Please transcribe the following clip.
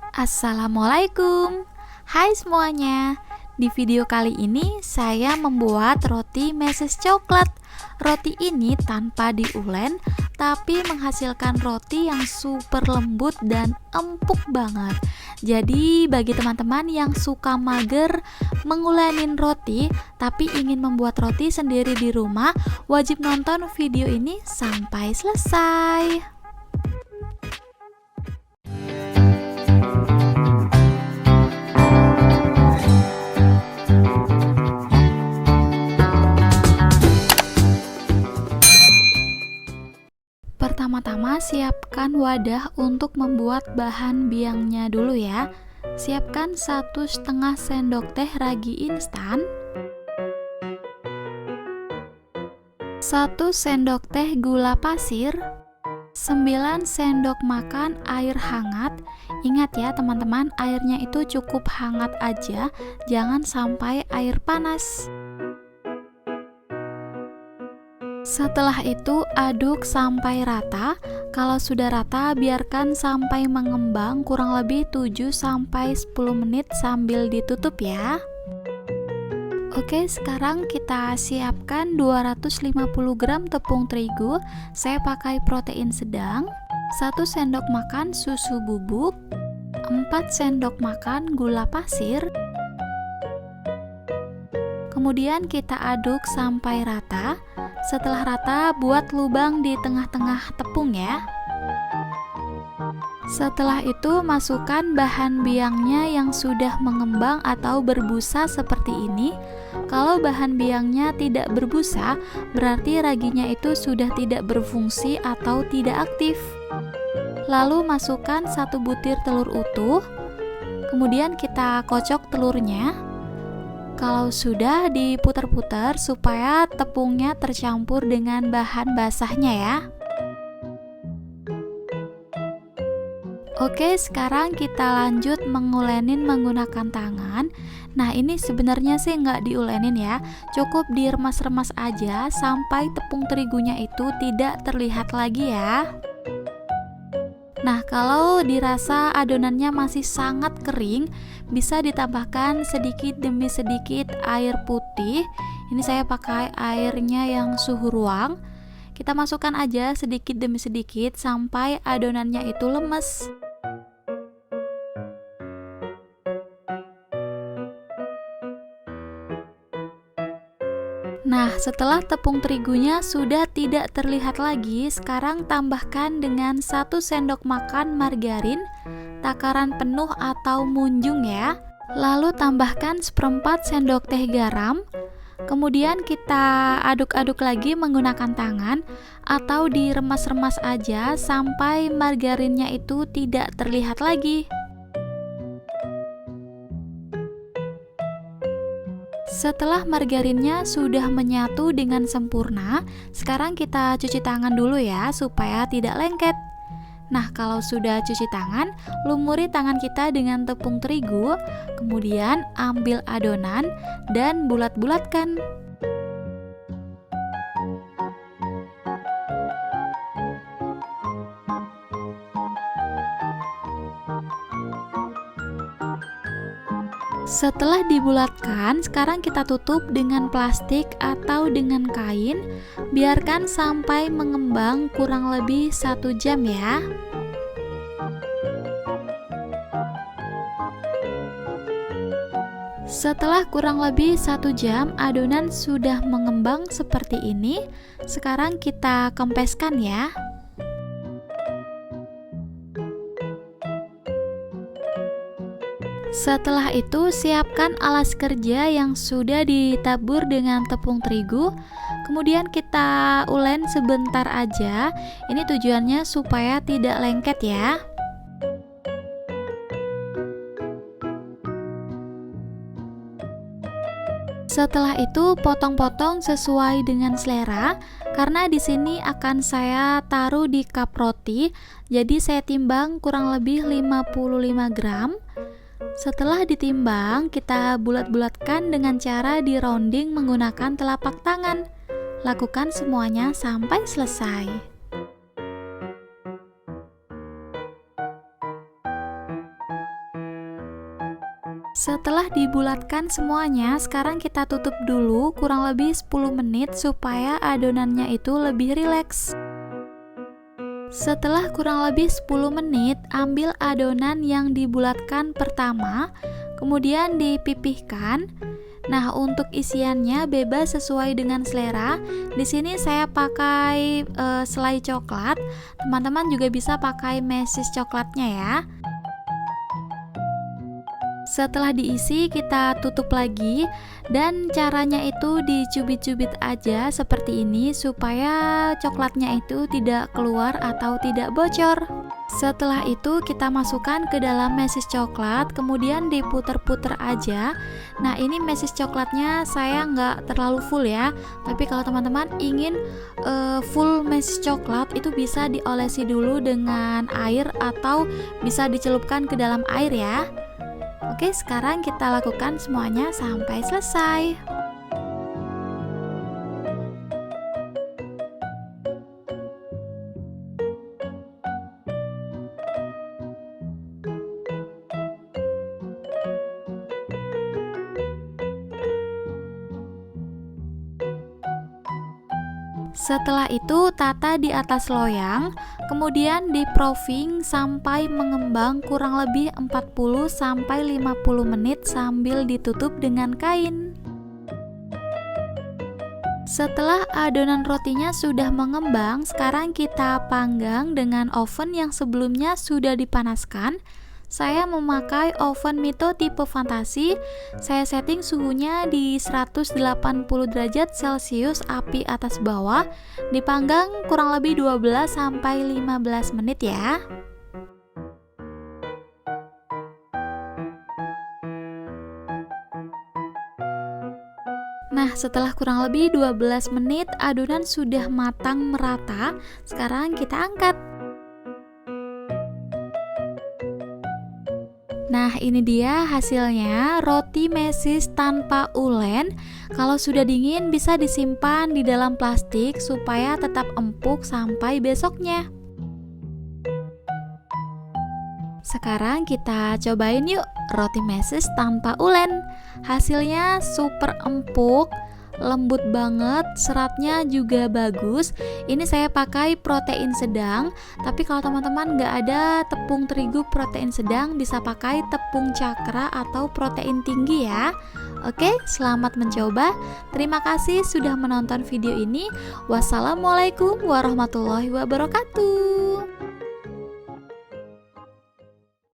Assalamualaikum. Hai semuanya. Di video kali ini saya membuat roti meses coklat. Roti ini tanpa diulen tapi menghasilkan roti yang super lembut dan empuk banget. Jadi bagi teman-teman yang suka mager mengulenin roti tapi ingin membuat roti sendiri di rumah, wajib nonton video ini sampai selesai. Pertama-tama siapkan wadah untuk membuat bahan biangnya dulu ya. Siapkan 1,5 sendok teh ragi instan, 1 sendok teh gula pasir, 9 sendok makan air hangat. Ingat ya teman-teman, airnya itu cukup hangat aja, jangan sampai air panas. Setelah itu aduk sampai rata. Kalau sudah rata, biarkan sampai mengembang kurang lebih 7-10 menit sambil ditutup ya. Oke, sekarang kita siapkan 250 gram tepung terigu. Saya pakai protein sedang, 1 sendok makan susu bubuk, 4 sendok makan gula pasir. Kemudian kita aduk sampai rata. Setelah rata, buat lubang di tengah-tengah tepung ya. Setelah itu masukkan bahan biangnya yang sudah mengembang atau berbusa seperti ini. Kalau bahan biangnya tidak berbusa, berarti raginya itu sudah tidak berfungsi atau tidak aktif. Lalu masukkan 1 butir telur utuh. Kemudian kita kocok telurnya. Kalau sudah, diputar-putar supaya tepungnya tercampur dengan bahan basahnya ya. Oke, sekarang kita lanjut mengulenin menggunakan tangan. Nah, ini sebenarnya sih nggak diulenin ya, cukup diremas-remas aja sampai tepung terigunya itu tidak terlihat lagi ya. Nah, kalau dirasa adonannya masih sangat kering, bisa ditambahkan sedikit demi sedikit air putih. Ini saya pakai airnya yang suhu ruang. Kita masukkan aja sedikit demi sedikit sampai adonannya itu lemes. Nah, setelah tepung terigunya sudah tidak terlihat lagi, sekarang tambahkan dengan 1 sendok makan margarin, takaran penuh atau munjung ya. Lalu tambahkan 1/4 sendok teh garam. Kemudian kita aduk-aduk lagi menggunakan tangan atau diremas-remas aja sampai margarinnya itu tidak terlihat lagi. Setelah margarinnya sudah menyatu dengan sempurna, sekarang kita cuci tangan dulu ya supaya tidak lengket. Nah, kalau sudah cuci tangan, lumuri tangan kita dengan tepung terigu, kemudian ambil adonan dan bulat-bulatkan. Setelah dibulatkan, sekarang kita tutup dengan plastik atau dengan kain. Biarkan sampai mengembang kurang lebih 1 jam ya. Setelah kurang lebih 1 jam, adonan sudah mengembang seperti ini. Sekarang kita kempeskan ya. Setelah itu, siapkan alas kerja yang sudah ditabur dengan tepung terigu. Kemudian kita ulen sebentar aja. Ini tujuannya supaya tidak lengket ya. Setelah itu, potong-potong sesuai dengan selera. Karena di sini akan saya taruh di cup roti, jadi saya timbang kurang lebih 55 gram. Setelah ditimbang, kita bulat-bulatkan dengan cara di rounding menggunakan telapak tangan. Lakukan semuanya sampai selesai. Setelah dibulatkan semuanya, sekarang kita tutup dulu kurang lebih 10 menit supaya adonannya itu lebih rileks. Setelah kurang lebih 10 menit, ambil adonan yang dibulatkan pertama, kemudian dipipihkan. Nah, untuk isiannya bebas sesuai dengan selera. Di sini saya pakai selai coklat. Teman-teman juga bisa pakai mesis coklatnya ya. Setelah diisi, kita tutup lagi, dan caranya itu dicubit-cubit aja seperti ini supaya coklatnya itu tidak keluar atau tidak bocor. Setelah itu kita masukkan ke dalam mesis coklat, kemudian diputer-puter aja. Nah, ini mesis coklatnya saya nggak terlalu full ya, tapi kalau teman-teman ingin full mesis coklat itu bisa diolesi dulu dengan air atau bisa dicelupkan ke dalam air ya. Oke, sekarang kita lakukan semuanya sampai selesai. Setelah itu tata di atas loyang, kemudian di proofing sampai mengembang kurang lebih 40-50 menit sambil ditutup dengan kain. Setelah adonan rotinya sudah mengembang, sekarang kita panggang dengan oven yang sebelumnya sudah dipanaskan. Saya memakai oven Mito tipe fantasi. Saya setting suhunya di 180 derajat Celcius, api atas bawah. Dipanggang kurang lebih 12-15 menit ya. Nah, setelah kurang lebih 12 menit adonan sudah matang merata. Sekarang kita angkat. Nah, ini dia hasilnya, roti mesis tanpa ulen. Kalau sudah dingin bisa disimpan di dalam plastik supaya tetap empuk sampai besoknya. Sekarang kita cobain yuk roti mesis tanpa ulen. Hasilnya super empuk, lembut banget, seratnya juga bagus. Ini saya pakai protein sedang, tapi kalau teman-teman nggak ada tepung terigu protein sedang, bisa pakai tepung cakra atau protein tinggi ya. Oke, selamat mencoba. Terima kasih sudah menonton video ini. Wassalamualaikum warahmatullahi wabarakatuh.